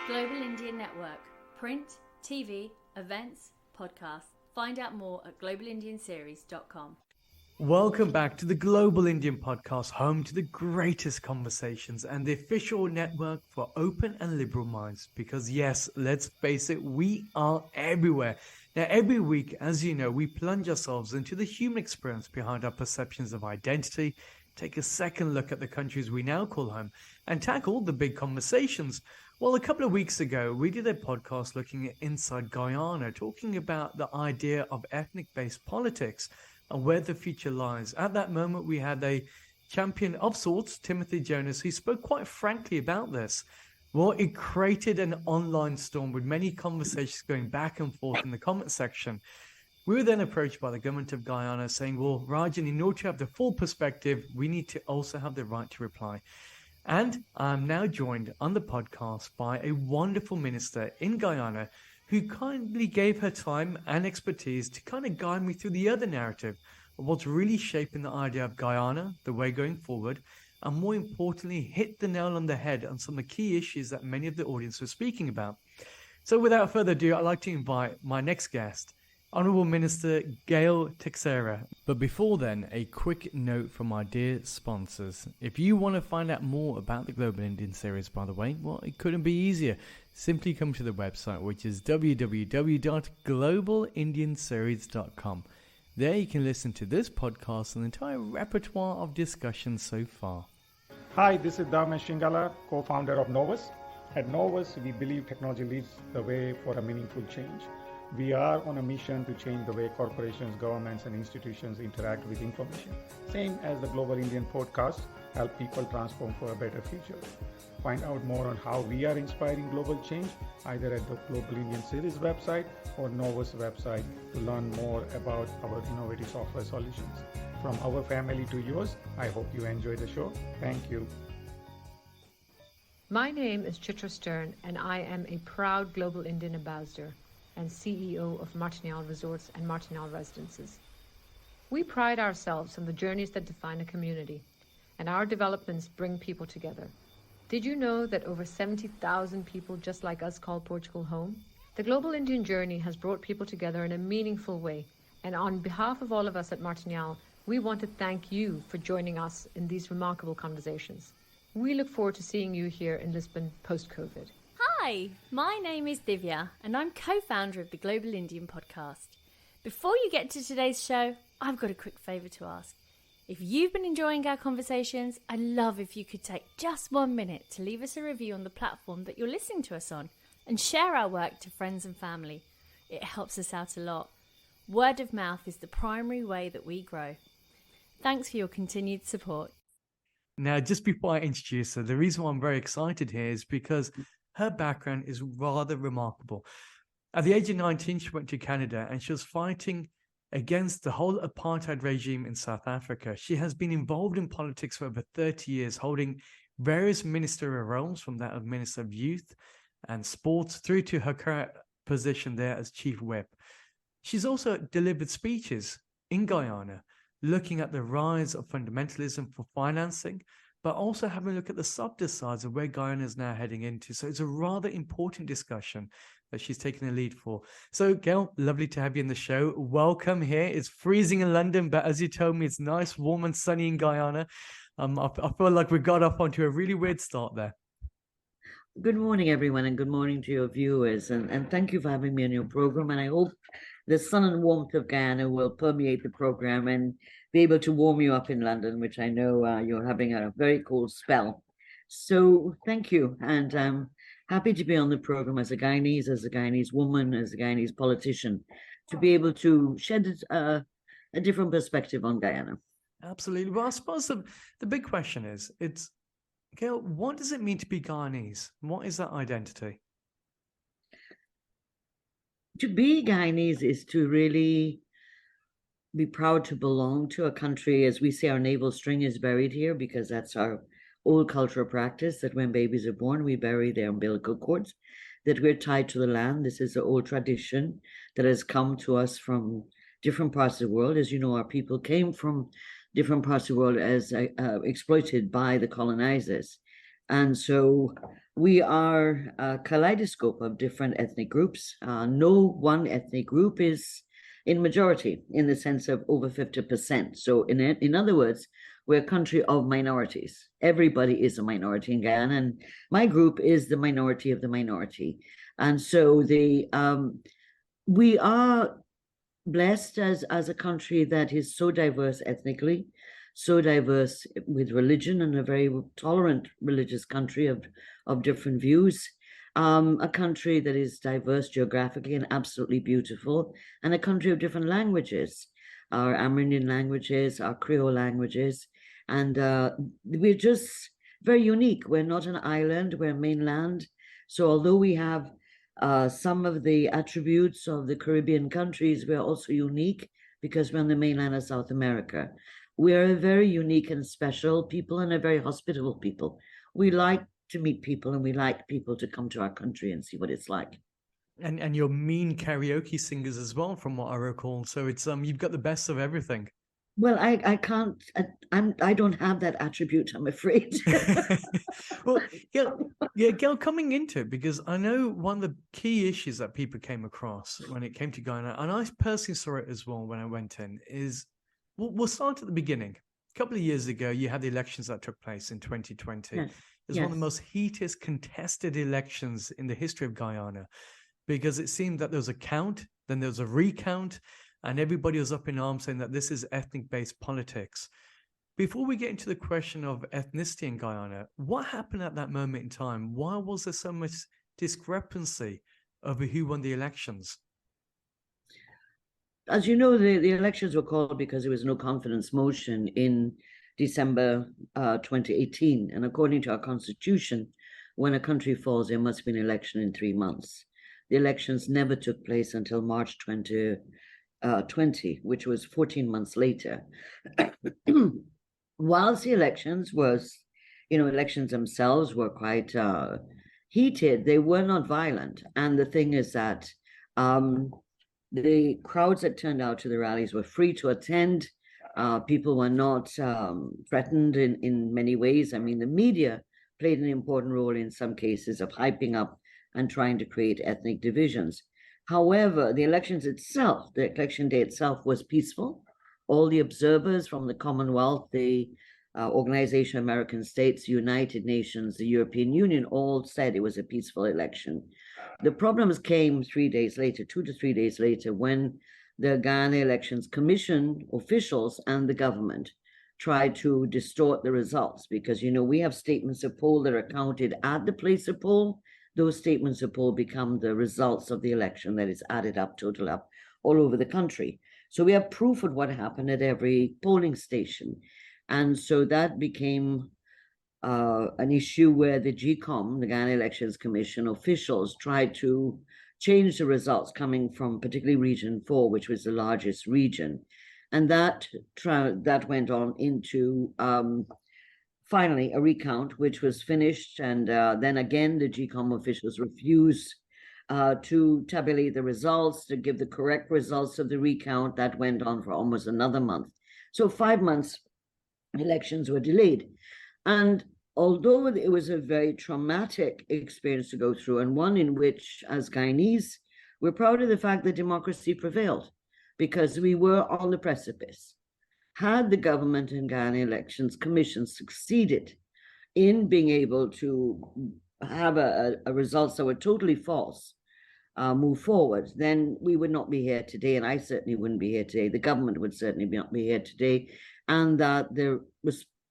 Global Indian Network. Print, TV, events, podcasts. Find out more at globalindianseries.com. Welcome back to the Global Indian Podcast, home to the greatest conversations and the official network for open and liberal minds. Because yes, let's face it, we are everywhere. Now, every week, as you know, we plunge ourselves into the human experience behind our perceptions of identity, take a second look at the countries we now call home, and tackle the big conversations. Well, a couple of weeks ago, we did a podcast looking at inside Guyana, talking about the idea of ethnic-based politics and where the future lies. At that moment, we had a champion of sorts, Timothy Jonas, who spoke quite frankly about this. Well, it created an online storm with many conversations going back and forth in the comment section. We were then approached by the Government of Guyana saying, well, Rajan, in order to have the full perspective, we need to also have the right to reply. And I'm now joined on the podcast by a wonderful minister in Guyana who kindly gave her time and expertise to kind of guide me through the other narrative of what's really shaping the idea of Guyana, the way going forward, and more importantly, hit the nail on the head on some of the key issues that many of the audience were speaking about. So without further ado, I'd like to invite my next guest, Honourable Minister Gail Teixeira. But before then, a quick note from my dear sponsors. If you want to find out more about the Global Indian series, by the way, well, it couldn't be easier. Simply come to the website, which is www.globalindianseries.com. There you can listen to this podcast and the entire repertoire of discussions so far. Hi, this is Dharmesh Shingala, co-founder of Novus. At Novus, we believe technology leads the way for a meaningful change. We are on a mission to change the way corporations, governments, and institutions interact with information. Same as the Global Indian podcast, help people transform for a better future. Find out more on how we are inspiring global change, either at the Global Indian Series website or Novus website to learn more about our innovative software solutions. From our family to yours, I hope you enjoy the show. Thank you. My name is Chitra Stern, and I am a proud Global Indian Ambassador and CEO of Martiniale Resorts and Martiniale Residences. We pride ourselves on the journeys that define a community, and our developments bring people together. Did you know that over 70,000 people just like us call Portugal home? The Global Indian journey has brought people together in a meaningful way, and on behalf of all of us at Martiniale, we want to thank you for joining us in these remarkable conversations. We look forward to seeing you here in Lisbon post-COVID. Hi, my name is Divya and I'm co-founder of the Global Indian Podcast. Before you get to today's show, I've got a quick favour to ask. If you've been enjoying our conversations, I'd love if you could take just 1 minute to leave us a review on the platform that you're listening to us on and share our work to friends and family. It helps us out a lot. Word of mouth is the primary way that we grow. Thanks for your continued support. Now, just before I introduce her, the reason why I'm very excited here is because her background is rather remarkable. At the age of 19, she went to Canada and she was fighting against the whole apartheid regime in South Africa. She has been involved in politics for over 30 years, holding various ministerial roles, from that of Minister of Youth and Sports through to her current position there as Chief Whip. She's also delivered speeches in Guyana, looking at the rise of fundamentalism for financing, but also having a look at the softer sides of where Guyana is now heading into. So it's a rather important discussion that she's taken the lead for. So Gail, lovely to have you in the show. Welcome here. It's freezing in London, but as you told me, it's nice, warm and sunny in Guyana. I feel like we got off onto a really weird start there. Good morning, everyone, and good morning to your viewers. And thank you for having me on your program. And I hope the sun and warmth of Guyana will permeate the program and be able to warm you up in London, which I know you're having a very cold spell. So thank you. And I'm happy to be on the program as a Guyanese woman, as a Guyanese politician, to be able to shed a different perspective on Guyana. Absolutely. Well, I suppose the big question is, Gail, what does it mean to be Guyanese? What is that identity? To be Guyanese is to really be proud to belong to a country. As we say, our navel string is buried here because that's our old cultural practice, that when babies are born, we bury their umbilical cords, that we're tied to the land. This is an old tradition that has come to us from different parts of the world. As you know, our people came from different parts of the world as exploited by the colonizers. And so we are a kaleidoscope of different ethnic groups. No one ethnic group is in majority in the sense of over 50%. So in other words, we're a country of minorities. Everybody is a minority in Guyana, and my group is the minority of the minority. And so we are blessed as a country that is so diverse ethnically, so diverse with religion, and a very tolerant religious country of different views. A country that is diverse geographically and absolutely beautiful, and a country of different languages, our Amerindian languages, our Creole languages, and we're just very unique. We're not an island, we're mainland. So although we have some of the attributes of the Caribbean countries, we're also unique because we're on the mainland of South America. We're a very unique and special people and a very hospitable people. We like to meet people, and we like people to come to our country and see what it's like. And you're mean karaoke singers as well, from what I recall. So it's you've got the best of everything. Well, I can't. I don't have that attribute, I'm afraid. Well, Gail, coming into it, because I know one of the key issues that people came across when it came to Guyana, and I personally saw it as well when I went in, is we'll start at the beginning. A couple of years ago, you had the elections that took place in 2020. Yes. It was one of the most heated, contested elections in the history of Guyana, because it seemed that there was a count, then there was a recount, and everybody was up in arms saying that this is ethnic-based politics. Before we get into the question of ethnicity in Guyana, what happened at that moment in time? Why was there so much discrepancy over who won the elections? As you know, the elections were called because there was no confidence motion in December 2018. And according to our constitution, when a country falls, there must be an election in 3 months. The elections never took place until March 2020, which was 14 months later. Whilst the elections elections themselves were quite heated, they were not violent. And the thing is that the crowds that turned out to the rallies were free to attend. People were not threatened in many ways. I mean, the media played an important role in some cases of hyping up and trying to create ethnic divisions. However, the election day itself was peaceful. All the observers from the Commonwealth, the Organization of American States, United Nations, the European Union, all said it was a peaceful election. The problems came 3 days later, 2 to 3 days later, when the Guyana Elections Commission officials and the government tried to distort the results, because, we have statements of poll that are counted at the place of poll. Those statements of poll become the results of the election that is added up, total up, all over the country. So we have proof of what happened at every polling station. And so that became an issue where the GCOM, the Guyana Elections Commission officials, tried to change the results coming from particularly Region 4, which was the largest region. And that went on into finally a recount, which was finished. And then again, the GCOM officials refused to tabulate the results, to give the correct results of the recount. That went on for almost another month. So 5 months, elections were delayed. And although it was a very traumatic experience to go through, and one in which, as Guyanese, we're proud of the fact that democracy prevailed, because we were on the precipice. Had the Government and Guyana Elections Commission succeeded in being able to have a results that were totally false, move forward, then we would not be here today, and I certainly wouldn't be here today. The government would certainly not be here today, and that the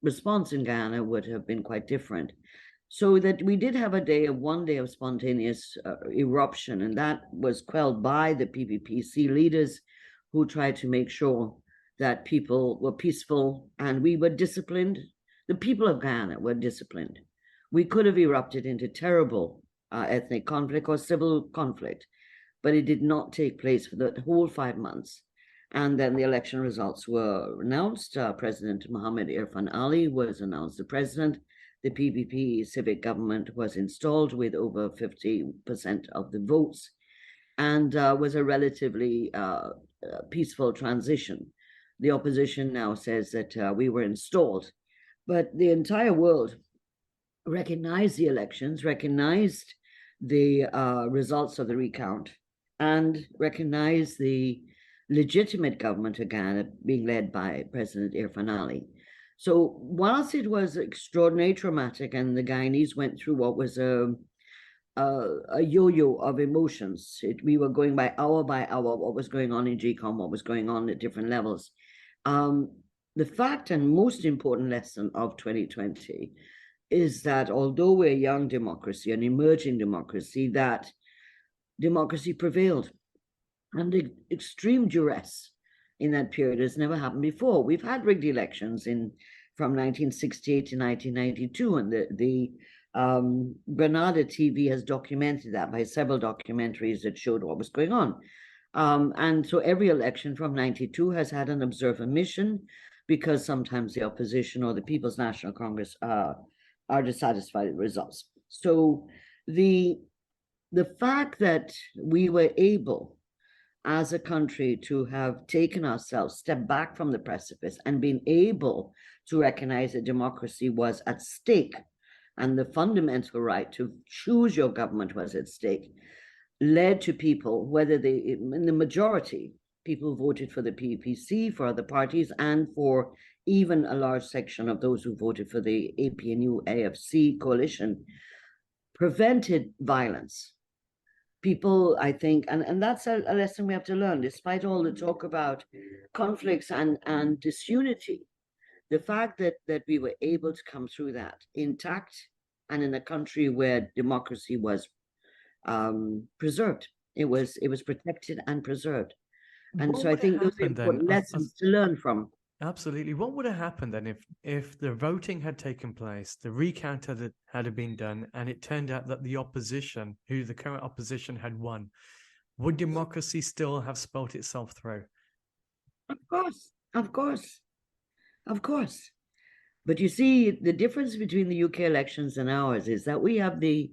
response in Guyana would have been quite different. So that we did have one day of spontaneous eruption, and that was quelled by the PPPC leaders, who tried to make sure that people were peaceful and we were disciplined. The people of Guyana were disciplined. We could have erupted into terrible ethnic conflict or civil conflict, but it did not take place for the whole 5 months. And then the election results were announced. President Mohammed Irfan Ali was announced the president. The PPP civic government was installed with over 50% of the votes, and was a relatively peaceful transition. The opposition now says that we were installed, but the entire world recognized the elections, recognized the results of the recount, and recognized the legitimate government of Ghana being led by President Irfan Ali. So whilst it was extraordinarily traumatic and the Guyanese went through what was a yo-yo of emotions, we were going by hour, what was going on in GCOM, what was going on at different levels. The fact and most important lesson of 2020 is that although we're a young democracy, an emerging democracy, that democracy prevailed. And the extreme duress in that period has never happened before. We've had rigged elections from 1968 to 1992, and the Granada TV has documented that by several documentaries that showed what was going on. And so every election from 92 has had an observer mission, because sometimes the opposition or the People's National Congress are dissatisfied with results. So the fact that we were able as a country to have taken ourselves, stepped back from the precipice and been able to recognize that democracy was at stake and the fundamental right to choose your government was at stake, led to people, whether in the majority, people who voted for the PPC, for other parties, and for even a large section of those who voted for the APNU AFC coalition, prevented violence. People, I think, and that's a lesson we have to learn, despite all the talk about conflicts and disunity, the fact that we were able to come through that intact and in a country where democracy was preserved. It was protected and preserved. And so I think those are important lessons to learn from. Absolutely. What would have happened then if the voting had taken place, the recount had been done, and it turned out that the opposition, the current opposition, had won? Would democracy still have spelt itself through? Of course. But you see, the difference between the UK elections and ours is that we have the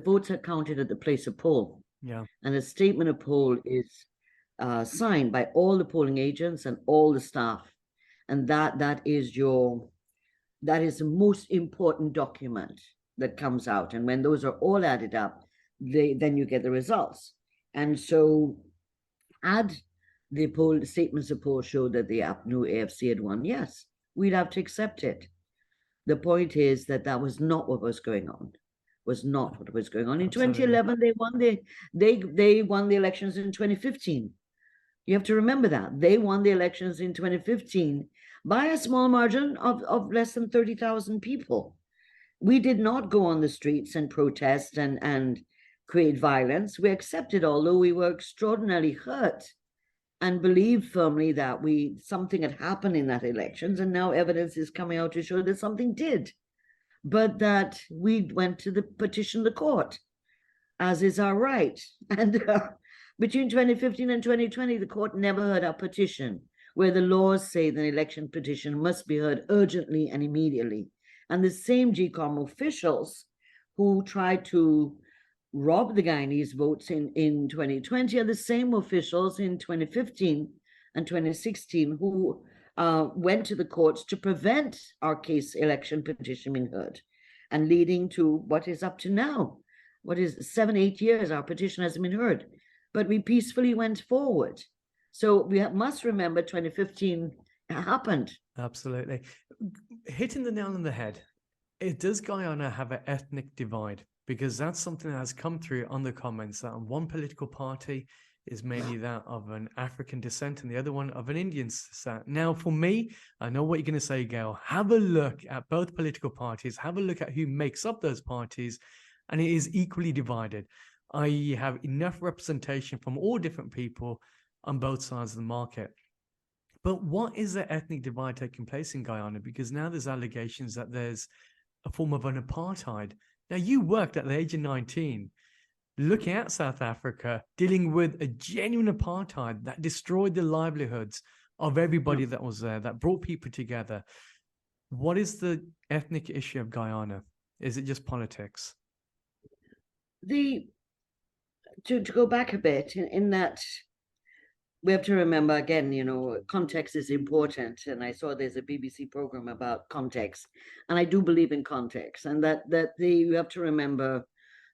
votes are counted at the place of poll. Yeah. And a statement of poll is signed by all the polling agents and all the staff, and that is the most important document that comes out. And when those are all added up, then you get the results. And so, had the statements of poll showed that the APNU AFC had won, yes, we'd have to accept it. The point is that was not what was going on. Was not what was going on. In Absolutely. 2011, they won the elections in 2015. You have to remember that. They won the elections in 2015 by a small margin of less than 30,000 people. We did not go on the streets and protest and create violence. We accepted, although we were extraordinarily hurt and believed firmly that something had happened in that elections, and now evidence is coming out to show that something did. But that we went to petition the court, as is our right. And between 2015 and 2020, the court never heard our petition, where the laws say that an election petition must be heard urgently and immediately. And the same GCOM officials who tried to rob the Guyanese votes in 2020 are the same officials in 2015 and 2016 who went to the courts to prevent our election petition being heard, and leading to what is up to now. What is 7-8 years our petition hasn't been heard, but we peacefully went forward. So we must remember 2015 happened. Absolutely. Hitting the nail on the head. Does Guyana have an ethnic divide? Because that's something that has come through on the comments, that one political party is mainly that of an African descent and the other one of an Indian descent. Now, for me, I know what you're going to say, Gail. Have a look at both political parties. Have a look at who makes up those parties, and it is equally divided. I have enough representation from all different people on both sides of the market. But what is the ethnic divide taking place in Guyana? Because now there's allegations that there's a form of an apartheid. Now, you worked at the age of 19, looking at South Africa, dealing with a genuine apartheid that destroyed the livelihoods of everybody that was there, that brought people together. What is the ethnic issue of Guyana? Is it just politics? To go back a bit, in that we have to remember again, context is important. And I saw there's a BBC program about context, and I do believe in context, and that you have to remember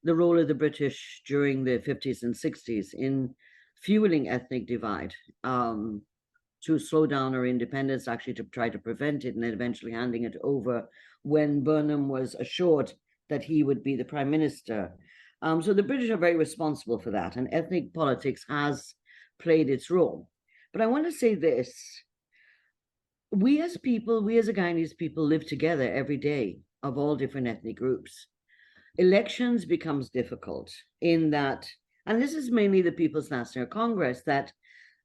the role of the British during the 50s and 60s in fueling ethnic divide, to slow down our independence, actually to try to prevent it, and then eventually handing it over when Burnham was assured that he would be the prime minister. So the British are very responsible for that, and ethnic politics has played its role. But I want to say this. We as people, we as a Guyanese people live together every day of all different ethnic groups. Elections becomes difficult in that, and this is mainly the People's National Congress, that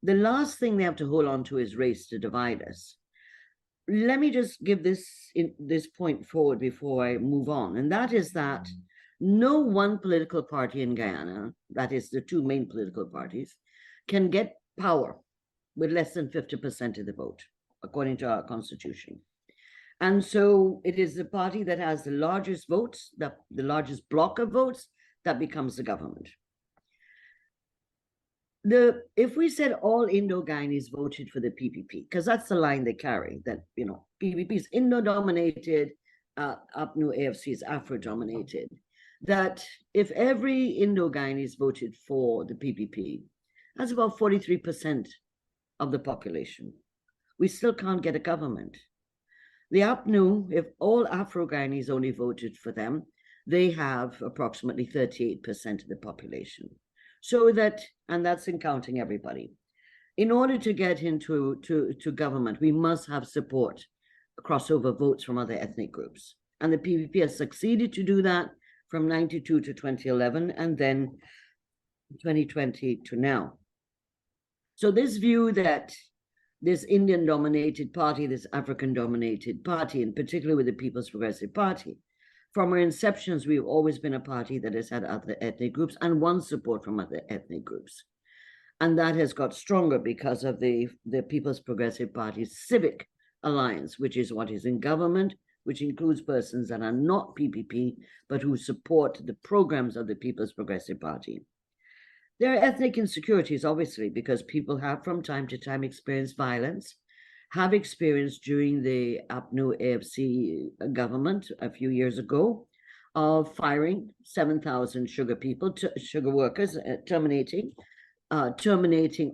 the last thing they have to hold on to is race to divide us. Let me just give this point forward before I move on, and that is that no one political party in Guyana, that is the two main political parties, can get power with less than 50% of the vote, according to our constitution. And so it is the party that has the largest votes, the largest block of votes, that becomes the government. If we said all Indo-Guyanese voted for the PPP, because that's the line they carry, that, PPP is Indo-dominated, APNU AFC is Afro-dominated, that if every Indo-Guyanese voted for the PPP, that's about 43% of the population. We still can't get a government. The APNU, if all Afro-Guyanese only voted for them, they have approximately 38% of the population. So that, and that's in counting everybody. In order to get into government, we must have support, crossover votes from other ethnic groups. And the PPP has succeeded to do that from 92 to 2011, and then 2020 to now. So this view that this Indian-dominated party, this African-dominated party, in particular with the People's Progressive Party, from our inceptions, we've always been a party that has had other ethnic groups and won support from other ethnic groups. And that has got stronger because of the People's Progressive Party's civic alliance, which is what is in government, which includes persons that are not PPP, but who support the programs of the People's Progressive Party. There are ethnic insecurities, obviously, because people have from time to time experienced violence, have experienced during the APNU AFC government a few years ago of firing 7,000 sugar workers, terminating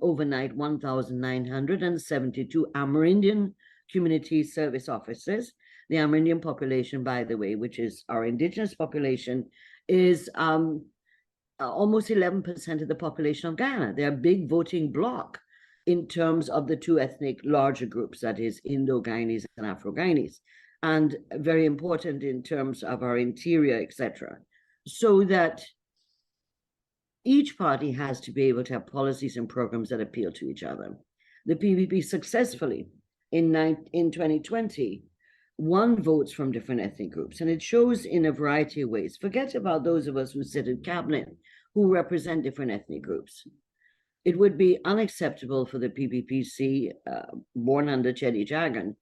overnight 1,972 Amerindian community service officers. The Amerindian population, by the way, which is our indigenous population, is almost 11% of the population of Guyana. They're a big voting bloc in terms of the two ethnic larger groups, that is Indo-Guyanese and Afro-Guyanese, and very important in terms of our interior, etc. So that each party has to be able to have policies and programs that appeal to each other. The PPP successfully in 2020 won votes from different ethnic groups, and it shows in a variety of ways. Forget about those of us who sit in cabinet who represent different ethnic groups. It would be unacceptable for the PPPC, born under Chedi Jagan,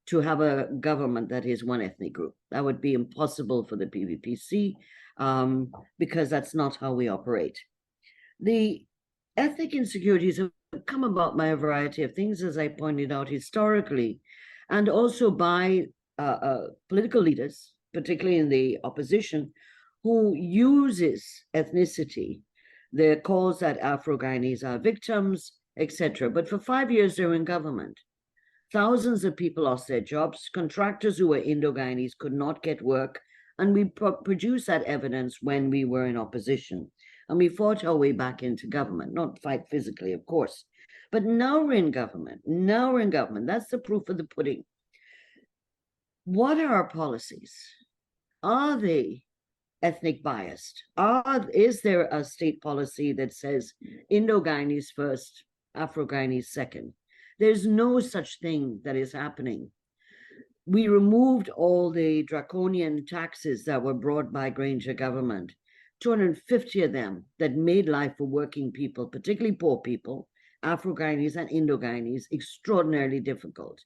to have a government that is one ethnic group. That would be impossible for the PPPC because that's not how we operate. The ethnic insecurities have come about by a variety of things, as I pointed out historically, and also by political leaders, particularly in the opposition, who uses ethnicity. Their calls that Afro-Guyanese are victims, etc. But for 5 years they were in government. Thousands of people lost their jobs. Contractors who were Indo-Guyanese could not get work. And we produced that evidence when we were in opposition. And we fought our way back into government, not fight physically, of course. But now we're in government. Now we're in government. That's the proof of the pudding. What are our policies? Are they ethnic biased? Is there a state policy that says Indo-Guyanese first, Afro-Guyanese second? There's no such thing that is happening. We removed all the draconian taxes that were brought by Granger government, 250 of them that made life for working people, particularly poor people, Afro-Guyanese and Indo-Guyanese, extraordinarily difficult.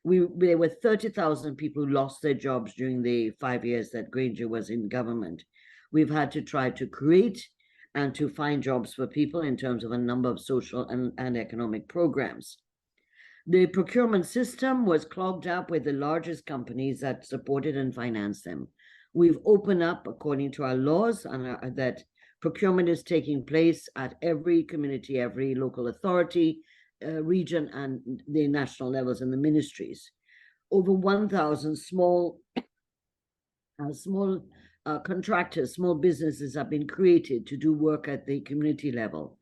There were 30,000 people who lost their jobs during the 5 years that Granger was in government. We've had to try to create and to find jobs for people in terms of a number of social and economic programs. The procurement system was clogged up with the largest companies that supported and financed them. We've opened up, according to our laws, and that procurement is taking place at every community, every local authority, region, and the national levels and the ministries. Over 1,000 small contractors, small businesses have been created to do work at the community level.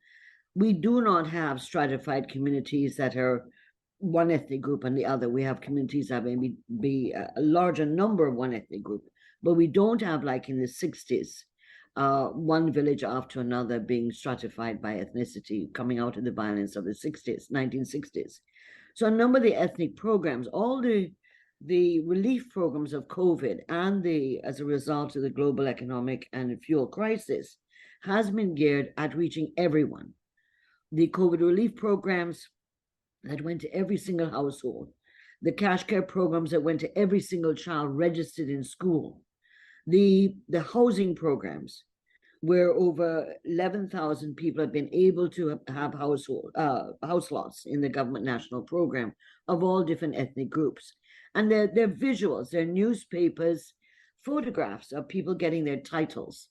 We do not have stratified communities that are one ethnic group and the other. We have communities that may be a larger number of one ethnic group, but we don't have, like in the 60s, one village after another being stratified by ethnicity coming out of the violence of the 1960s. So a number of the ethnic programs, all the relief programs of COVID and as a result of the global economic and fuel crisis, has been geared at reaching everyone. The COVID relief programs that went to every single household, the cash care programs that went to every single child registered in school, the housing programs where over 11,000 people have been able to have house lots in the government national program of all different ethnic groups. And their visuals, their newspapers, photographs of people getting their titles.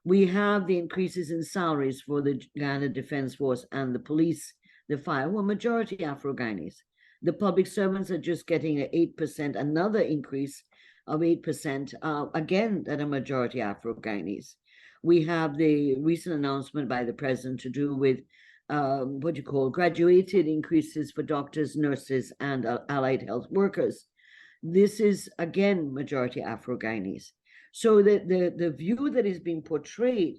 We have the increases in salaries for the Guyana Defense Force and the police, the fire, who are majority Afro-Guyanese. The public servants are just getting an 8%, another increase of 8%, again, that are majority Afro-Guyanese. We have the recent announcement by the president to do with graduated increases for doctors, nurses, and allied health workers. This is, again, majority Afro-Guyanese. So the view that is being portrayed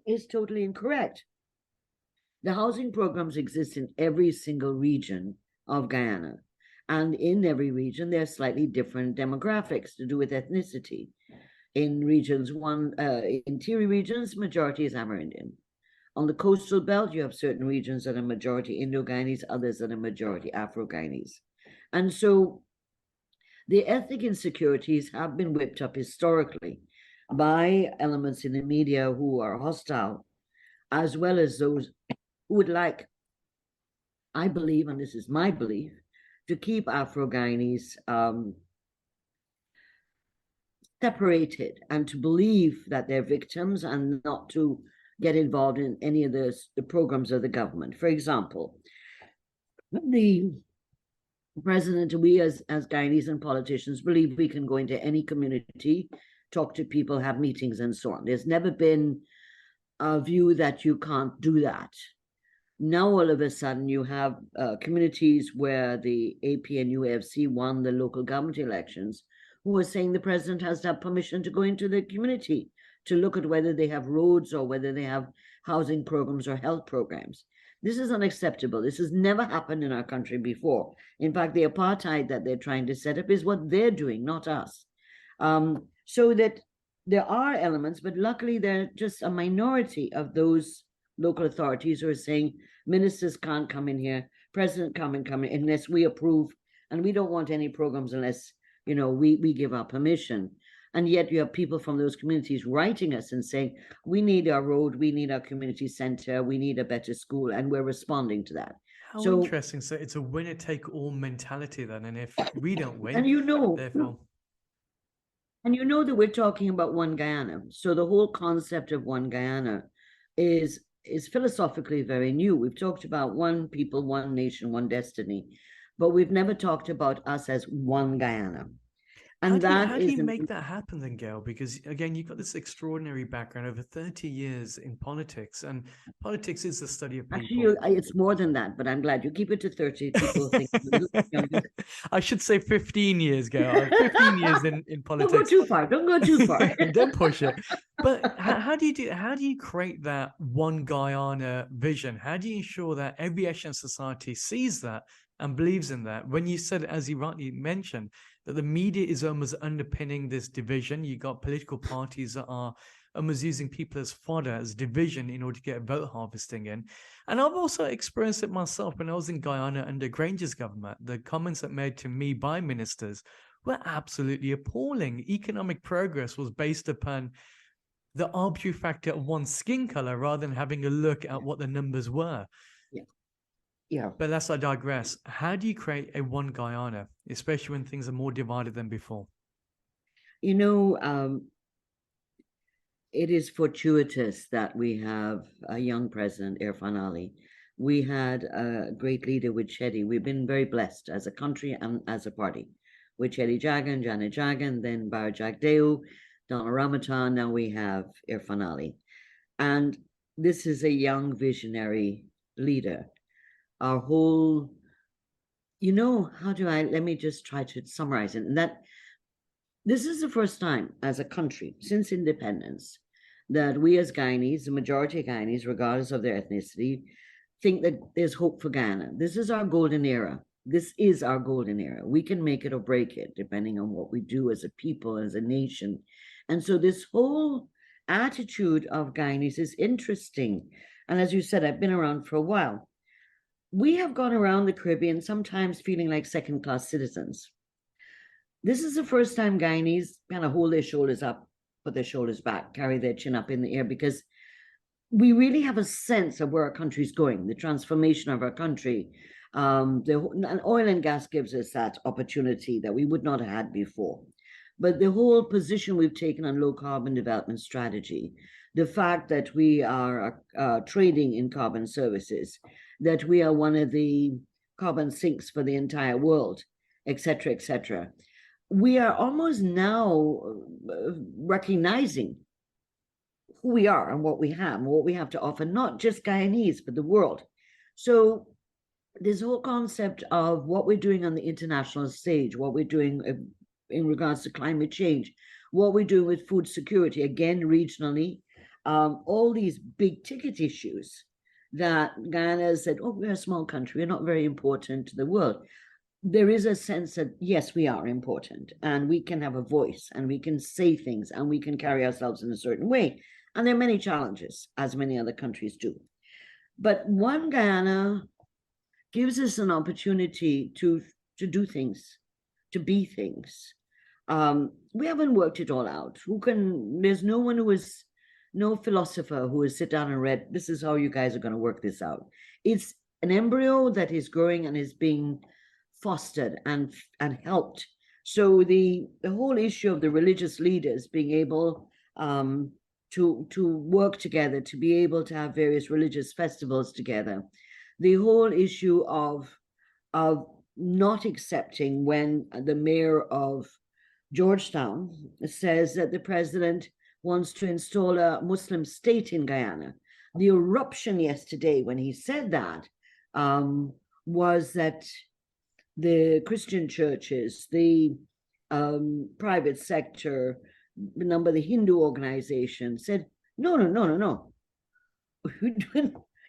is totally incorrect. The housing programs exist in every single region of Guyana. And in every region, there are slightly different demographics to do with ethnicity. In regions, interior regions, majority is Amerindian. On the coastal belt, you have certain regions that are majority Indo-Guyanese, others that are majority Afro-Guyanese. And so the ethnic insecurities have been whipped up historically by elements in the media who are hostile, as well as those who would like, I believe, and this is my belief, to keep Afro-Guyanese separated and to believe that they're victims and not to get involved in any of the programs of the government. For example, the president, we as Guyanese and politicians believe we can go into any community, talk to people, have meetings, and so on. There's never been a view that you can't do that. Now, all of a sudden, you have communities where the APNUFC won the local government elections, who are saying the president has to have permission to go into the community to look at whether they have roads or whether they have housing programs or health programs. This is unacceptable. This has never happened in our country before. In fact, the apartheid that they're trying to set up is what they're doing, not us. So that there are elements, but luckily they're just a minority of those local authorities who are saying ministers can't come in here, president come in unless we approve, and we don't want any programs unless, you know, we give our permission. And yet you have people from those communities writing us and saying, we need our road, we need our community center, we need a better school, and we're responding to that. How interesting. So it's a winner-take-all mentality then, and if we don't win, and you know, therefore... And you know that we're talking about one Guyana. So the whole concept of one Guyana is philosophically very new. We've talked about one people, one nation, one destiny, but we've never talked about us as one Guyana. And how do you make that happen then, Gail? Because again, you've got this extraordinary background, over 30 years in politics, and politics is the study of people. Actually, it's more than that, but I'm glid you keep it to 30. People think I should say 15 years, Gail. 15 years in politics. Don't go too far. Don't go too far. Don't push it. But how do you create that one Guyana vision? How do you ensure that every Asian society sees that and believes in that? When you said, as you rightly mentioned, that the media is almost underpinning this division. You got political parties that are almost using people as fodder, as division, in order to get vote harvesting in. And I've also experienced it myself when I was in Guyana under Granger's government. The comments that made to me by ministers were absolutely appalling. Economic progress was based upon the arbitrary factor of one's skin color rather than having a look at what the numbers were. Yeah. But lest I digress, how do you create a one Guyana, especially when things are more divided than before? You know, it is fortuitous that we have a young president, Irfan Ali. We had a great leader with Chedi. We've been very blessed as a country and as a party. With Chedi Jagan, Janet Jagan, then Barajak Deu, Donald Ramatan, now we have Irfan Ali. And this is a young visionary leader. Our whole, let me just try to summarize it. And that this is the first time as a country since independence that we as Guyanese, the majority of Guyanese, regardless of their ethnicity, think that there's hope for Guyana. This is our golden era. This is our golden era. We can make it or break it, depending on what we do as a people, as a nation. And so this whole attitude of Guyanese is interesting. And as you said, I've been around for a while. We have gone around the Caribbean sometimes feeling like second-class citizens. This is the first time Guyanese kind of hold their shoulders up, put their shoulders back, carry their chin up in the air, because we really have a sense of where our country is going, the transformation of our country. And oil and gas gives us that opportunity that we would not have had before. But the whole position we've taken on low carbon development strategy, the fact that we are trading in carbon services, that we are one of the carbon sinks for the entire world, et cetera, we are almost now recognizing who we are and what we have to offer, not just Guyanese, but the world. So this whole concept of what we're doing on the international stage, what we're doing in regards to climate change, what we're doing with food security, again, regionally, all these big ticket issues that Guyana has said, oh, we're a small country, we're not very important to the world. There is a sense that, yes, we are important and we can have a voice and we can say things and we can carry ourselves in a certain way. And there are many challenges, as many other countries do. But One Guyana gives us an opportunity to do things, to be things. We haven't worked it all out. There's no one no philosopher who has sit down and read, this is how you guys are going to work this out. It's an embryo that is growing and is being fostered and helped. So the whole issue of the religious leaders being able to work together, to be able to have various religious festivals together, the whole issue of not accepting when the mayor of Georgetown says that the president wants to install a Muslim state in Guyana. The eruption yesterday when he said that was that the Christian churches, the private sector, a number of the Hindu organizations said, no.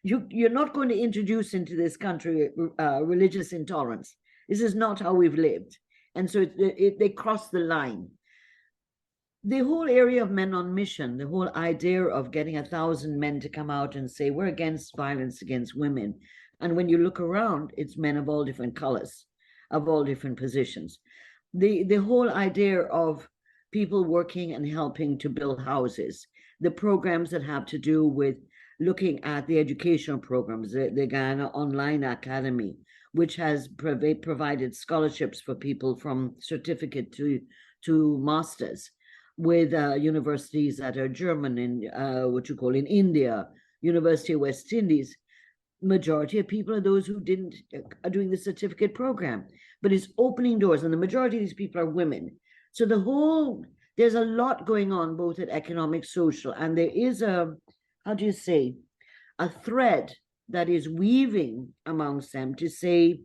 You're not going to introduce into this country religious intolerance. This is not how we've lived. And so they crossed the line. The whole area of men on mission, the whole idea of getting 1,000 men to come out and say, we're against violence against women. And when you look around, it's men of all different colors, of all different positions. The whole idea of people working and helping to build houses, the programs that have to do with looking at the educational programs, the Guyana Online Academy, which has provided scholarships for people from certificate to masters, with universities that are German in in India, University of West Indies. Majority of people are those who are doing the certificate program, but it's opening doors, and the majority of these people are women. So there's a lot going on, both at economic, social, and there is a thread that is weaving amongst them to say,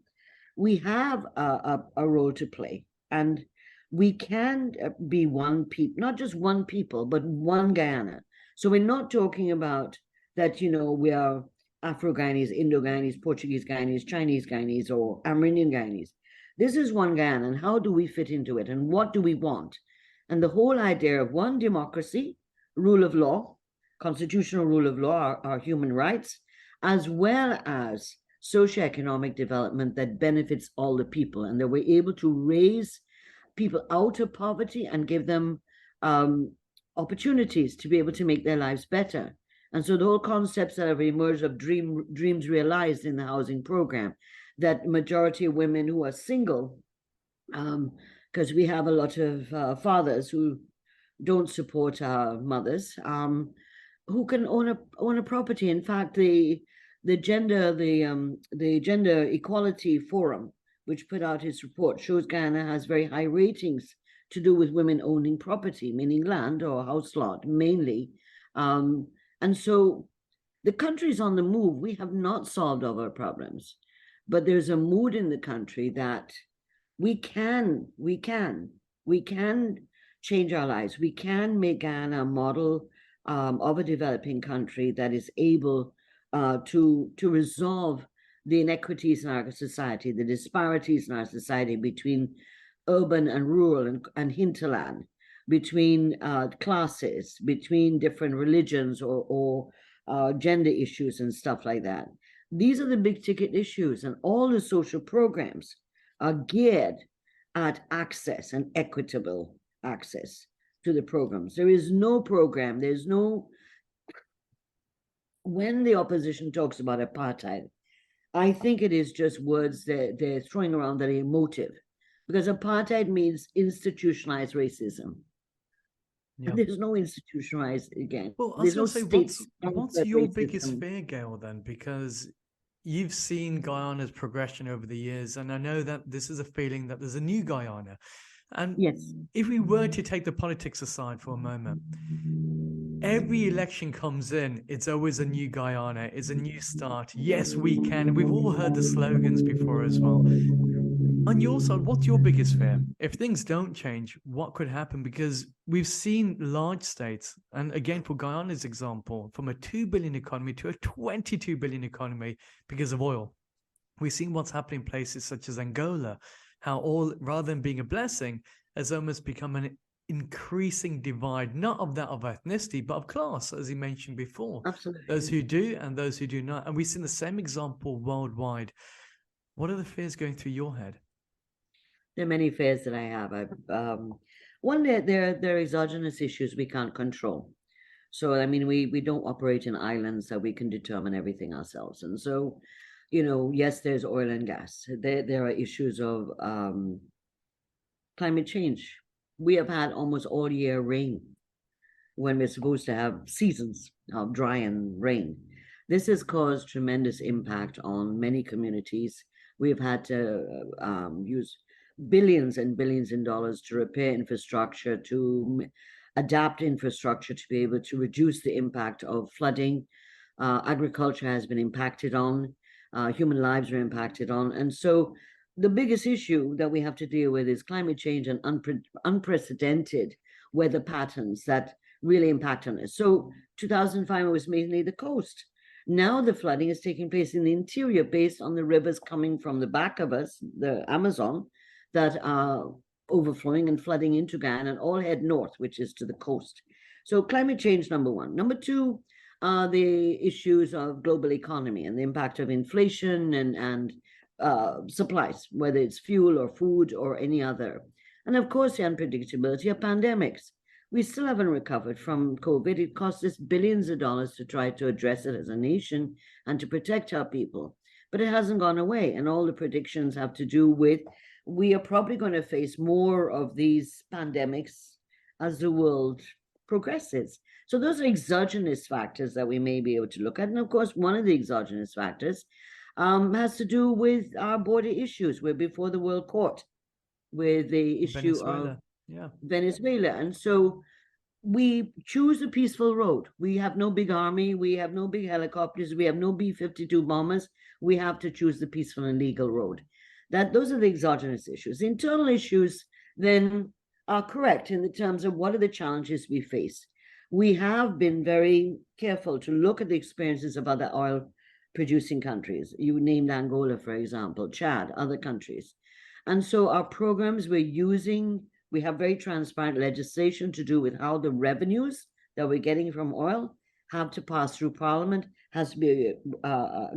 we have a role to play, and we can be one people, not just one people, but one Guyana. So we're not talking about that, we are Afro-Guyanese, Indo-Guyanese, Portuguese Guyanese, Chinese Guyanese, or Amerindian Guyanese. This is one Guyana, and how do we fit into it, and what do we want? And the whole idea of one democracy, rule of law, constitutional rule of law, our human rights, as well as socioeconomic development that benefits all the people, and that we're able to raise people out of poverty and give them opportunities to be able to make their lives better. And so the whole concepts that have emerged of dreams realized in the housing program, that majority of women who are single, because we have a lot of fathers who don't support our mothers, who can own a property. In fact, the Gender Equality Forum, which put out its report, shows Guyana has very high ratings to do with women owning property, meaning land or house lot mainly. And so the country's on the move. We have not solved all our problems, but there's a mood in the country that we can change our lives. We can make Guyana a model of a developing country that is able to resolve the inequities in our society, the disparities in our society between urban and rural and hinterland, between classes, between different religions or gender issues and stuff like that. These are the big ticket issues, and all the social programs are geared at access and equitable access to the programs. There is no program, when the opposition talks about apartheid, I think it is just words that they're throwing around that are emotive, because apartheid means institutionalized racism. Yeah. And there's no institutionalized, again. Well, I was going to say, what's your biggest fear, Gail, then? Because you've seen Guyana's progression over the years, and I know that this is a feeling that there's a new Guyana. And yes, if we were to take the politics aside for a moment, every election comes in, it's always a new Guyana, it's a new start. Yes, we can. We've all heard the slogans before as well. On your side, what's your biggest fear? If things don't change, what could happen? Because we've seen large states, and again, for Guyana's example, from a 2 billion economy to a 22 billion economy because of oil. We've seen what's happening in places such as Angola, how oil, rather than being a blessing, has almost become an increasing divide, not of that of ethnicity, but of class, as you mentioned before. Absolutely. Those who do and those who do not. And we've seen the same example worldwide. What are the fears going through your head? There are many fears that I have. One, there are exogenous issues we can't control. So, I mean, we don't operate in islands that we can determine everything ourselves. And so, yes, there's oil and gas. There are issues of climate change. We have had almost all year rain when we're supposed to have seasons of dry and rain. This has caused tremendous impact on many communities. We've had to use billions and billions in dollars to repair infrastructure, to adapt infrastructure to be able to reduce the impact of flooding. Agriculture has been impacted on, human lives are impacted on. And so the biggest issue that we have to deal with is climate change and unprecedented weather patterns that really impact on us. So 2005 was mainly the coast. Now the flooding is taking place in the interior based on the rivers coming from the back of us, the Amazon, that are overflowing and flooding into Guyana and all head north, which is to the coast. So climate change, number one. Number two, the issues of global economy and the impact of inflation and supplies, whether it's fuel or food or any other. And of course, the unpredictability of pandemics. We still haven't recovered from COVID. It cost us billions of dollars to try to address it as a nation and to protect our people. But it hasn't gone away. And all the predictions have to do with, we are probably going to face more of these pandemics as the world progresses. So those are exogenous factors that we may be able to look at. And of course, one of the exogenous factors has to do with our border issues. We're before the World Court with the issue of Venezuela. And so we choose a peaceful road. We have no big army. We have no big helicopters. We have no B-52 bombers. We have to choose the peaceful and legal road. Those are the exogenous issues. The internal issues then are correct in the terms of what are the challenges we face. We have been very careful to look at the experiences of other oil-producing countries. You named Angola, for example, Chad, other countries. And so our programs we have very transparent legislation to do with how the revenues that we're getting from oil have to pass through Parliament, has to be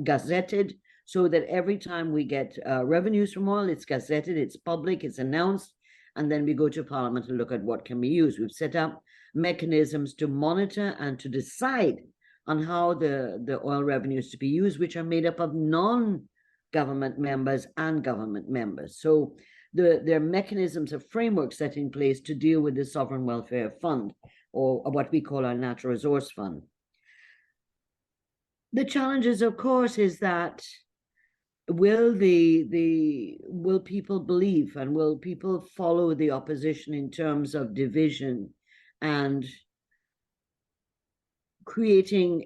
gazetted, so that every time we get revenues from oil, it's gazetted, it's public, it's announced, and then we go to Parliament to look at what can be used. We've set up mechanisms to monitor and to decide on how the oil revenues to be used, which are made up of non-government members and government members. So there are mechanisms of framework set in place to deal with the Sovereign Welfare Fund, or what we call our Natural Resource Fund. The challenges, of course, is that will people believe and will people follow the opposition in terms of division and creating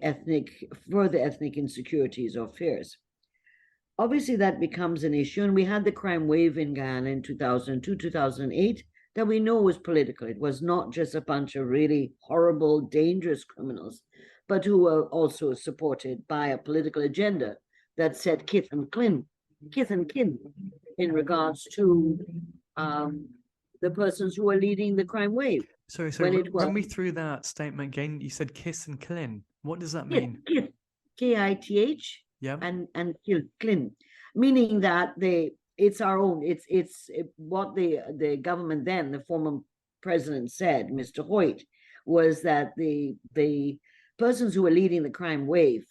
further ethnic insecurities or fears? Obviously, that becomes an issue. And we had the crime wave in Guyana in 2002, 2008, that we know was political. It was not just a bunch of really horrible, dangerous criminals, but who were also supported by a political agenda that said kith and kin in regards to the persons who were leading the crime wave. Sorry, run me through that statement again. You said kiss and clean. What does that mean? Kith, K-I-T-H, yeah, and clean, meaning that it's our own. It's what the government then, the former president said, Mr. Hoyt, was that the persons who were leading the crime wave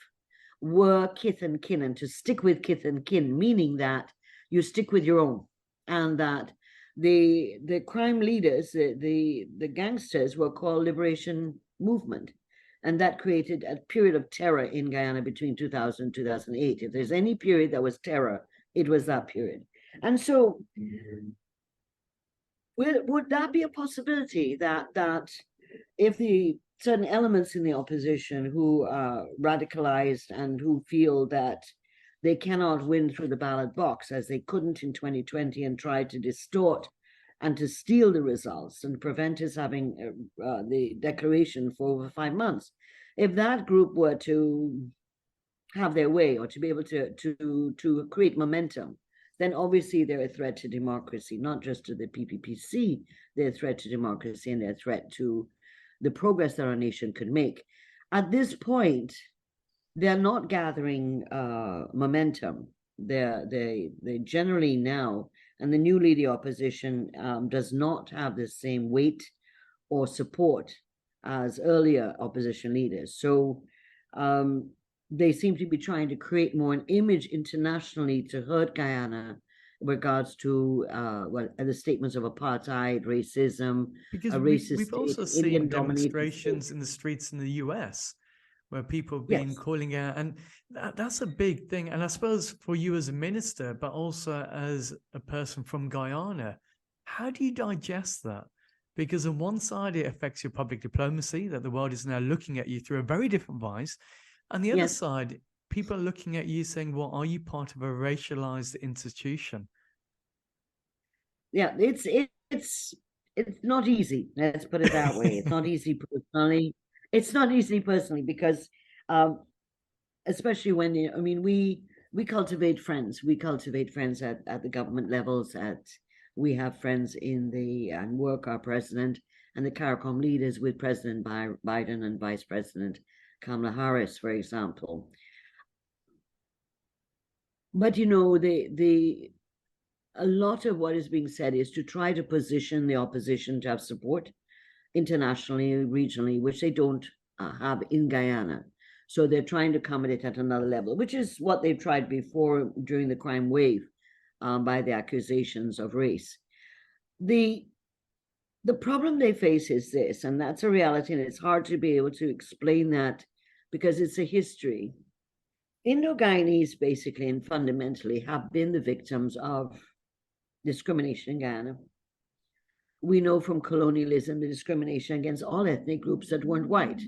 were kith and kin, and to stick with kith and kin, meaning that you stick with your own, and that the crime leaders, the gangsters, were called Liberation Movement, and that created a period of terror in Guyana between 2000 and 2008. If there's any period that was terror, it was that period. And so, would that be a possibility that if the certain elements in the opposition who are radicalized and who feel that they cannot win through the ballot box, as they couldn't in 2020, and tried to distort and to steal the results and prevent us having the declaration for over 5 months, if that group were to have their way or to be able to create momentum, then obviously they're a threat to democracy, not just to the PPPC, they're a threat to democracy, and they're a threat to the progress that our nation could make. At this point, they're not gathering momentum. They generally now, and the new leader opposition does not have the same weight or support as earlier opposition leaders. So they seem to be trying to create more an image internationally to hurt Guyana in regards to the statements of apartheid, racism, because we've also seen demonstrations in the streets in the US where people have been calling out, and that's a big thing. And I suppose for you as a minister, but also as a person from Guyana, how do you digest that? Because on one side, it affects your public diplomacy, that the world is now looking at you through a very different eyes. On the other side, people are looking at you saying, well, are you part of a racialized institution? Yeah, it's not easy. Let's put it that way. It's not easy personally. It's not easy personally because, especially when, we cultivate friends. We cultivate friends at the government levels. We have friends and work our president and the CARICOM leaders with President Biden and Vice President Kamala Harris, for example. But a lot of what is being said is to try to position the opposition to have support internationally, regionally, which they don't have in Guyana. So they're trying to accommodate at another level, which is what they've tried before during the crime wave by the accusations of race. The problem they face is this, and that's a reality, and it's hard to be able to explain that because it's a history. Indo-Guyanese basically and fundamentally have been the victims of discrimination in Guyana. We know from colonialism the discrimination against all ethnic groups that weren't white.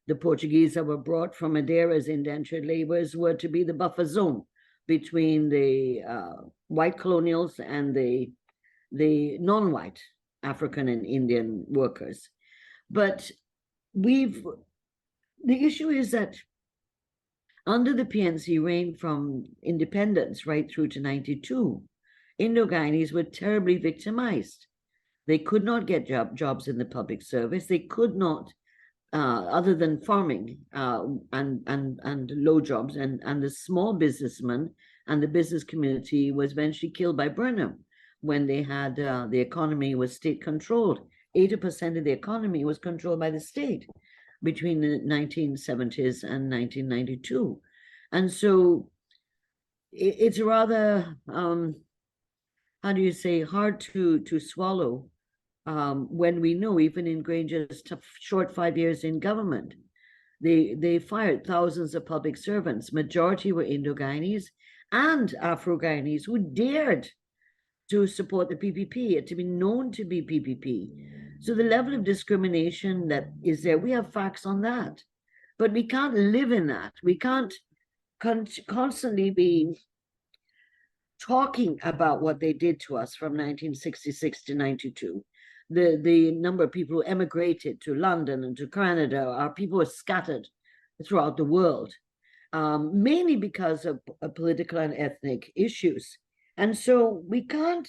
The Portuguese that were brought from Madeira as indentured laborers were to be the buffer zone between the white colonials and the non-white African and Indian workers. But the issue is that under the PNC reign from independence right through to 92, Indo-Guyanese were terribly victimized. They could not get jobs in the public service. They could not, other than farming and low jobs, and the small businessmen and the business community was eventually killed by Burnham when they had the economy was state controlled 80% of the economy was controlled by the state between the 1970s and 1992. And so it's rather, how do you say, hard to swallow when we know, even in Granger's short 5 years in government, they fired thousands of public servants. Majority were Indo-Guyanese and Afro-Guyanese who dared to support the PPP, to be known to be PPP. So the level of discrimination that is there, we have facts on that. But we can't live in that. We can't constantly be talking about what they did to us from 1966 to 92. The number of people who emigrated to London and to Canada, our people were scattered throughout the world, mainly because of political and ethnic issues. And so we can't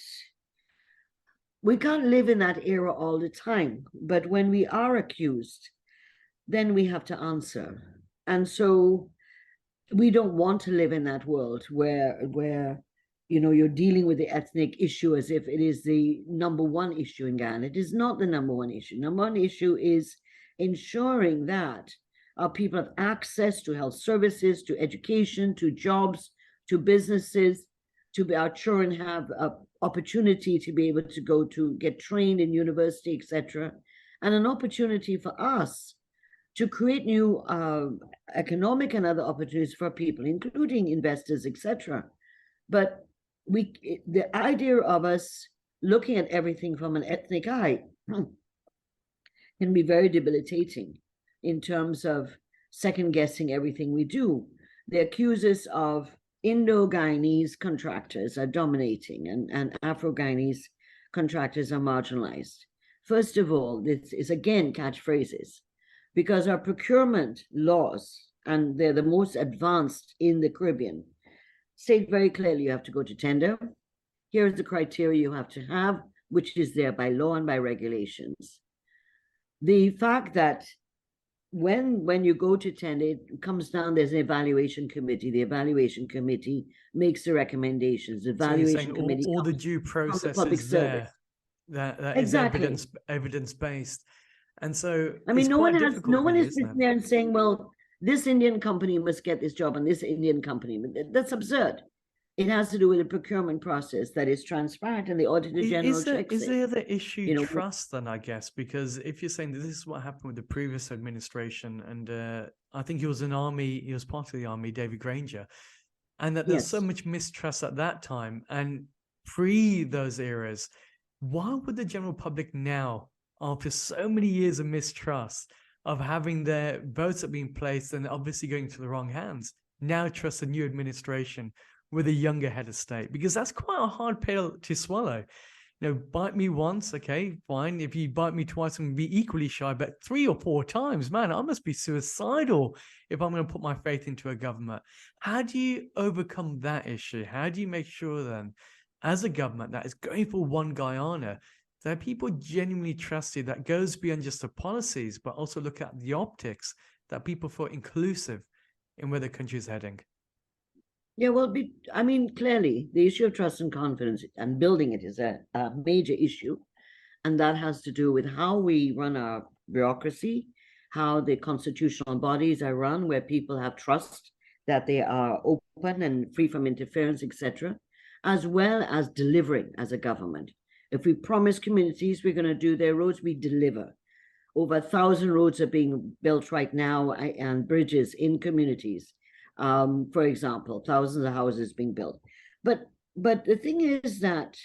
live in that era all the time. But when we are accused, then we have to answer. And so we don't want to live in that world where you're dealing with the ethnic issue as if it is the number one issue in Ghana. It is not the number one issue. Number one issue is ensuring that our people have access to health services, to education, to jobs, to businesses, our children have an opportunity to be able to go to get trained in university, etc., and an opportunity for us to create new economic and other opportunities for people, including investors, etc. But the idea of us looking at everything from an ethnic eye can be very debilitating in terms of second-guessing everything we do. They accuse us of Indo-Guyanese contractors are dominating and Afro-Guyanese contractors are marginalized. First of all, this is again catchphrases, because our procurement laws, and they're the most advanced in the Caribbean, state very clearly you have to go to tender. Here's the criteria you have to have, which is there by law and by regulations. The fact that when you go to tender, it comes down, there's an evaluation committee. The evaluation committee makes the recommendations. The evaluation committee, all the due process is there. That exactly. is evidence-based. And so I mean, no one is sitting there and saying, well, this Indian company must get this job and this Indian company. That's absurd. It has to do with the procurement process that is transparent, and the Auditor General checks it. Is there the issue trust then, I guess? Because if you're saying that this is what happened with the previous administration, and I think he was part of the army, David Granger, and that there's so much mistrust at that time and pre those eras, why would the general public now, after so many years of mistrust, of having their votes that being placed and obviously going to the wrong hands, now trust a new administration with a younger head of state? Because that's quite a hard pill to swallow. Bite me once, okay, fine. If you bite me twice, I'm going to be equally shy. But 3 or 4 times, man, I must be suicidal if I'm going to put my faith into a government. How do you overcome that issue? How do you make sure then, as a government that is going for one Guyana, that people genuinely trust you, that goes beyond just the policies, but also look at the optics, that people feel inclusive in where the country is heading? Yeah, well, I mean, clearly, the issue of trust and confidence and building it is a major issue. And that has to do with how we run our bureaucracy, how the constitutional bodies are run, where people have trust that they are open and free from interference, etc., as well as delivering as a government. If we promise communities we're going to do their roads, we deliver. Over 1,000 roads are being built right now and bridges in communities. For example, thousands of houses being built. But the thing is that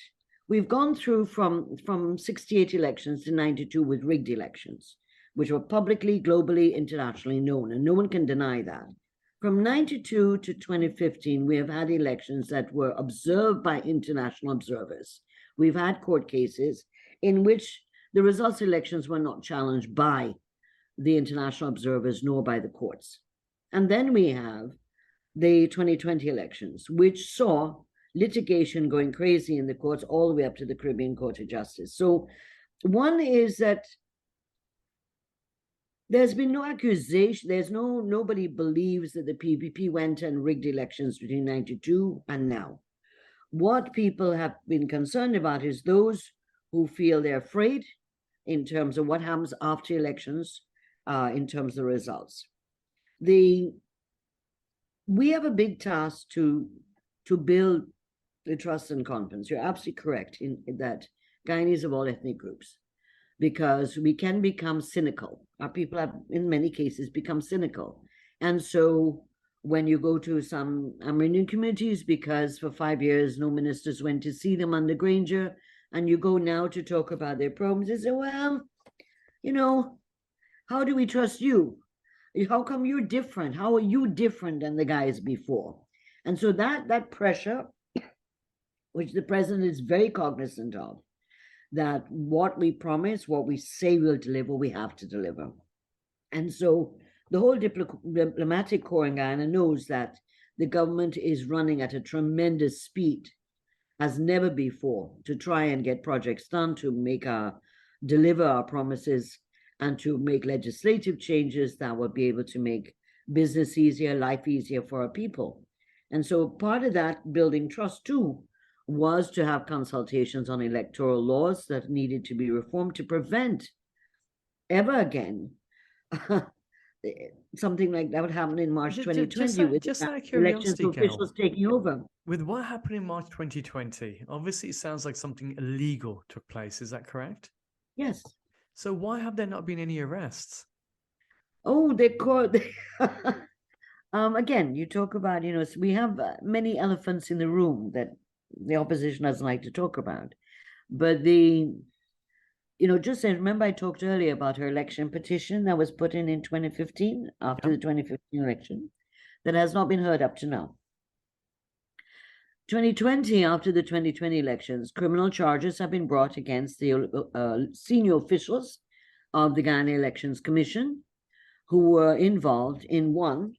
we've gone through from 68 elections to 92 with rigged elections, which were publicly, globally, internationally known, and no one can deny that. From 92 to 2015, we have had elections that were observed by international observers. We've had court cases in which the results of elections were not challenged by the international observers nor by the courts. And then we have the 2020 elections, which saw litigation going crazy in the courts all the way up to the Caribbean Court of Justice. So one is that there's been no accusation. Nobody believes that the PPP went and rigged elections between 92 and now. What people have been concerned about is those who feel they're afraid in terms of what happens after elections, in terms of the results. We have a big task to build the trust and confidence. You're absolutely correct in that Guyanese of all ethnic groups, because we can become cynical. Our people have, in many cases, become cynical. And so when you go to some Amerindian communities, because for 5 years no ministers went to see them under Granger, and you go now to talk about their problems, they say, well, you know, how do we trust you? How come you're different? How are you different than the guys before? And so that pressure, which the president is very cognizant of, that what we promise, what we say we'll deliver, we have to deliver. And so the whole diplomatic corps in Guyana knows that the government is running at a tremendous speed, as never before, to try and get projects done, to deliver our promises, and to make legislative changes that will be able to make business easier, life easier for our people. And so part of that building trust too was to have consultations on electoral laws that needed to be reformed to prevent ever again something like that would happen in March 2020 with just out of elections curiosity, officials taking over. With what happened in March 2020, obviously it sounds like something illegal took place. Is that correct? Yes. So why have there not been any arrests? Oh, again, you talk about, we have many elephants in the room that the opposition doesn't like to talk about. But just remember I talked earlier about her election petition that was put in 2015, after the 2015 election, that has not been heard up to now. 2020, after the 2020 elections, criminal charges have been brought against the senior officials of the Guyana Elections Commission who were involved in, one,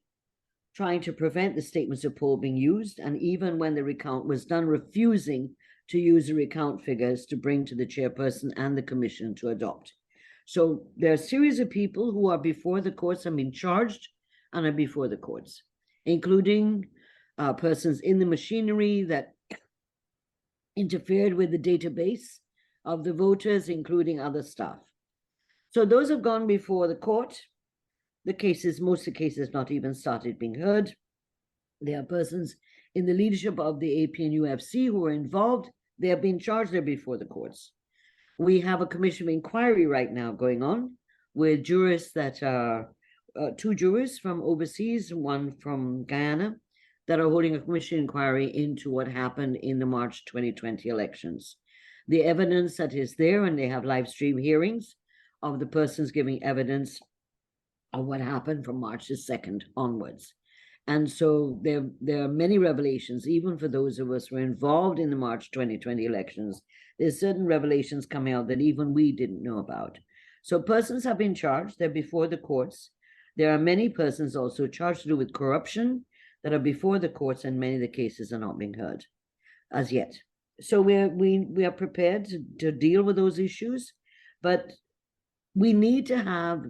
trying to prevent the statements of poll being used, and even when the recount was done, refusing to use the recount figures to bring to the chairperson and the commission to adopt. So there are a series of people who are before the courts and been charged and are before the courts, including persons in the machinery that interfered with the database of the voters, including other staff. So those have gone before the court. Most of the cases not even started being heard. There are persons in the leadership of the APNUFC who are involved. They have been charged. They're before the courts. We have a commission of inquiry right now going on with jurists that are, two jurists from overseas, one from Guyana, that are holding a commission inquiry into what happened in the March 2020 elections. The evidence that is there, and they have live stream hearings of the persons giving evidence of what happened from March the 2nd onwards. And so there are many revelations, even for those of us who were involved in the March 2020 elections. There's certain revelations coming out that even we didn't know about. So persons have been charged. They're before the courts. There are many persons also charged to do with corruption that are before the courts, and many of the cases are not being heard as yet. So we are prepared to deal with those issues, but we need to have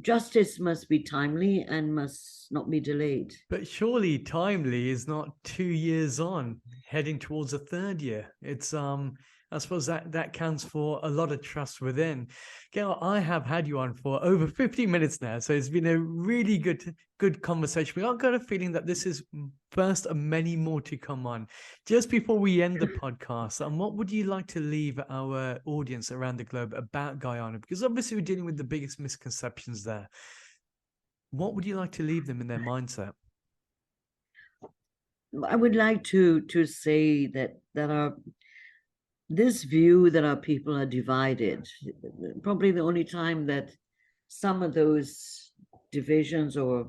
justice must be timely and must not be delayed. But surely timely is not 2 years on, heading towards a third year. It's I suppose that counts for a lot of trust within. Gail, I have had you on for over 50 minutes now, so it's been a really good conversation. We all got a feeling that this is first of many more to come on. Just before we end the podcast, what would you like to leave our audience around the globe about Guyana? Because obviously we're dealing with the biggest misconceptions there. What would you like to leave them in their mindset? I would like to say that this view that our people are divided, probably the only time that some of those divisions or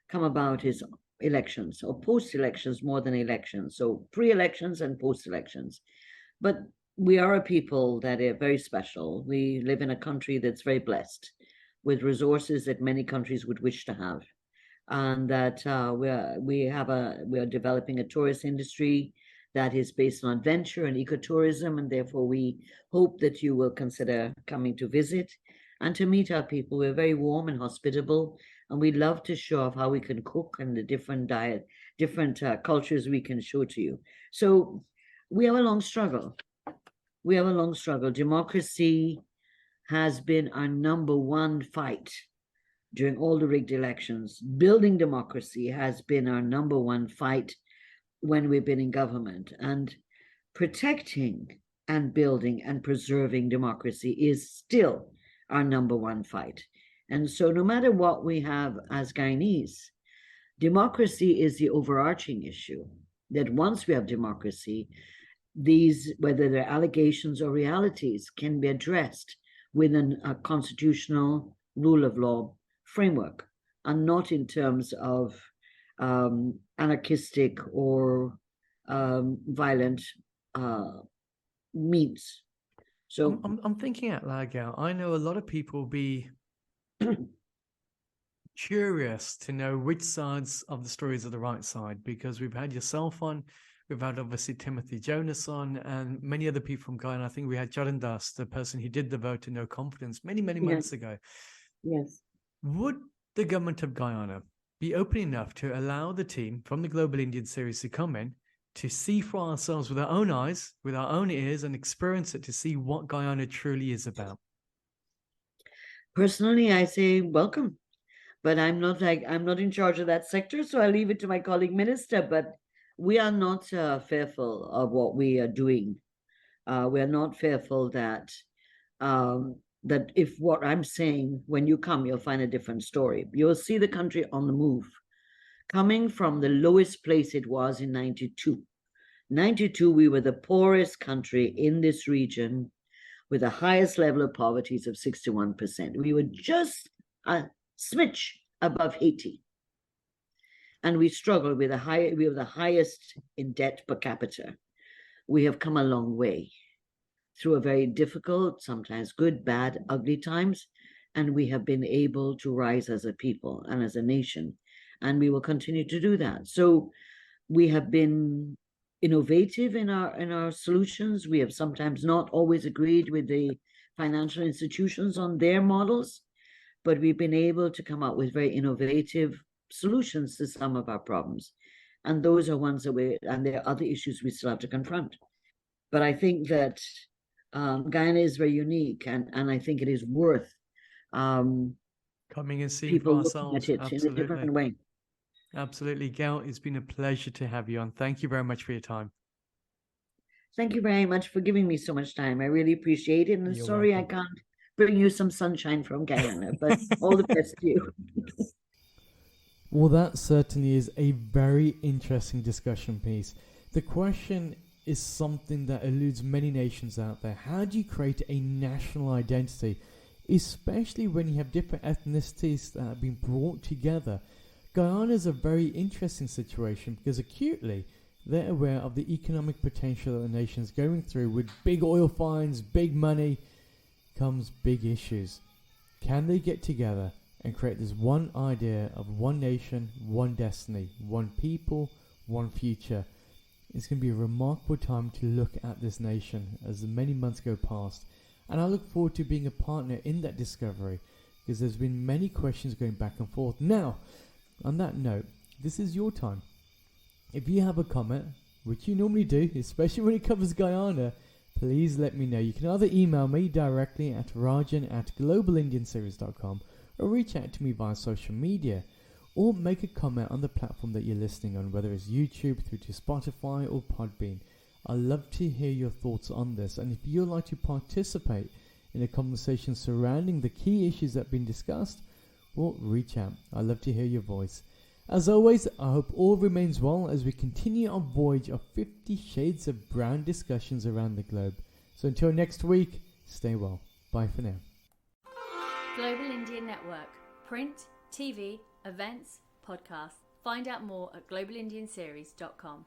come about is elections or post-elections more than elections. So pre-elections and post-elections. But we are a people that are very special. We live in a country that's very blessed with resources that many countries would wish to have. And that we are developing a tourist industry that is based on adventure and ecotourism, and therefore we hope that you will consider coming to visit and to meet our people. We're very warm and hospitable, and we love to show off how we can cook and the different cultures we can show to you. So we have a long struggle, we have a long struggle. Democracy has been our number one fight during all the rigged elections. Building democracy has been our number one fight when we've been in government. And protecting and building and preserving democracy is still our number one fight. And so no matter what we have as Guyanese, democracy is the overarching issue. That once we have democracy, these, whether they're allegations or realities, can be addressed within a constitutional rule of law framework, and not in terms of anarchistic or violent means. So I'm thinking out loud, Gail. I know a lot of people will be curious to know which sides of the stories are the right side, because we've had yourself on, we've had obviously Timothy Jonas on, and many other people from Guyana. I think we had Jonas, the person who did the vote to no confidence many months ago. Yes. Would the government of Guyana be open enough to allow the team from the Global Indian Series to come in, to see for ourselves with our own eyes, with our own ears, and experience it, to see what Guyana truly is about? Personally, I say welcome, but I'm not in charge of that sector, so I leave it to my colleague minister. But we are not fearful of what we are doing. We are not fearful that that if what I'm saying, when you come, you'll find a different story. You'll see the country on the move, coming from the lowest place it was in 92. 92, we were the poorest country in this region, with the highest level of poverty of 61%. We were just a smidge above Haiti. And we struggled with we were the highest in debt per capita. We have come a long way through a very difficult, sometimes good, bad, ugly times. And we have been able to rise as a people and as a nation. And we will continue to do that. So we have been innovative in our solutions. We have sometimes not always agreed with the financial institutions on their models, but we've been able to come up with very innovative solutions to some of our problems. And those are ones that and there are other issues we still have to confront. But I think that Guyana is very unique, and I think it is worth coming and seeing people for ourselves. looking at it in a different way. Absolutely. Gail, it's been a pleasure to have you on. Thank you very much for your time. Thank you very much for giving me so much time. I really appreciate it. And sorry welcome. I can't bring you some sunshine from Guyana, but all the best to you. Well, that certainly is a very interesting discussion piece. The question is something that eludes many nations out there. How do you create a national identity, especially when you have different ethnicities that have been brought together? Guyana is a very interesting situation because acutely they're aware of the economic potential that the nation is going through. With big oil finds, big money, comes big issues. Can they get together and create this one idea of one nation, one destiny, one people, one future? It's going to be a remarkable time to look at this nation as the many months go past. And I look forward to being a partner in that discovery, because there's been many questions going back and forth. Now, on that note, this is your time. If you have a comment, which you normally do, especially when it covers Guyana, please let me know. You can either email me directly at rajan@globalindianseries.com or reach out to me via social media, or make a comment on the platform that you're listening on, whether it's YouTube, through to Spotify or Podbean. I'd love to hear your thoughts on this, and if you'd like to participate in a conversation surrounding the key issues that have been discussed, well, reach out. I'd love to hear your voice. As always, I hope all remains well as we continue our voyage of 50 Shades of Brown discussions around the globe. So until next week, stay well. Bye for now. Global Indian Network. Print, TV, events, podcasts. Find out more at globalindianseries.com.